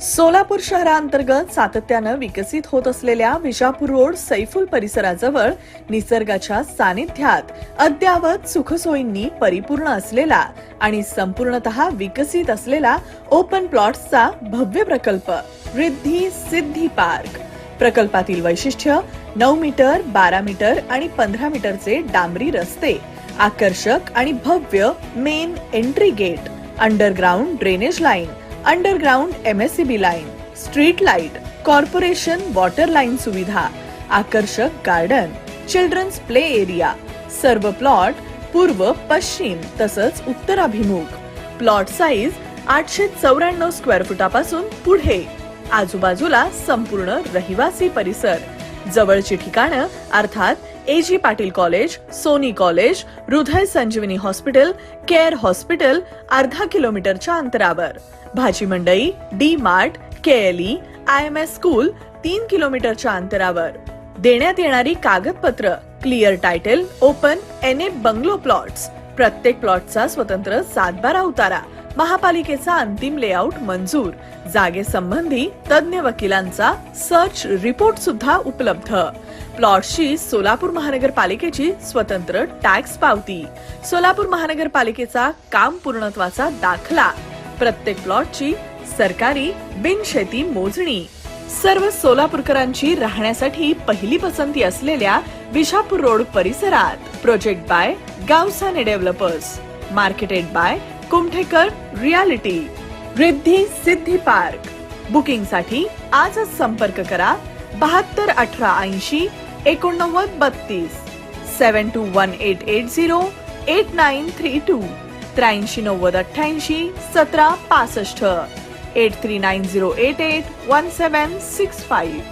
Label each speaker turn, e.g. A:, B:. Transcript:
A: सोलापूर शहरांतर्गत सातत्यानं विकसित होत असलेल्या विजापूर रोड सैफुल परिसराजवळ निसर्गाच्या सानिध्यात अद्यावत सुखसोयींनी परिपूर्ण असलेला आणि संपूर्णतः विकसित असलेला ओपन प्लॉट्सचा भव्य प्रकल्प रिद्धी सिद्धी पार्क. प्रकल्पातील वैशिष्ट्य 9 मीटर, 12 मीटर आणि 15 मीटरचे डांबरी रस्ते, आकर्षक आणि भव्य main entry gate, underground drainage line, underground MSCB line, street light, corporation water line सुविधा, आकर्षक गार्डन, चिल्ड्रन्स प्ले एरिया. सर्व प्लॉट पूर्व पश्चिम तसंच उत्तराभिमुख. प्लॉट साईज 894 स्क्वेअर फुटापासून पुढे. आजूबाजूला संपूर्ण रहिवासी परिसर. जवळची ठिकाणं अर्थात AG Patil college, Soni college, Hriday Sanjivani hospital, care hospital अर्धा किलोमीटरच्या अंतरावर. भाजी मंडई, D Mart, KLE, IMS school 3 किलोमीटरच्या अंतरावर. देण्यात येणारी कागदपत्र clear title, open NA bungalow plots. प्रत्येक प्लॉटचा स्वतंत्र 7/12 उतारा. महापालिकेचा अंतिम लेआउट मंजूर. जागेसंबंधी तज्ञ वकिलांचा सर्च रिपोर्ट सुद्धा उपलब्ध. प्लॉट्सची सोलापूर महानगरपालिकेची स्वतंत्र टॅक्स पावती. सोलापूर महानगरपालिकेचा काम पूर्णत्वाचा दाखला. प्रत्येक प्लॉटची सरकारी बिनशेती मोजणी. सर्व सोलापूरकरांची राहण्यासाठी पहिली पसंती असलेल्या विजापूर रोड परिसरात. Project by Gavsane developers. Marketed by Kumthekar reality. Riddhi Siddhi park. Booking साठी आजच संपर्क करा 72 18 80 89 32 721880 8932 83 90 88 17 65 839088 1765.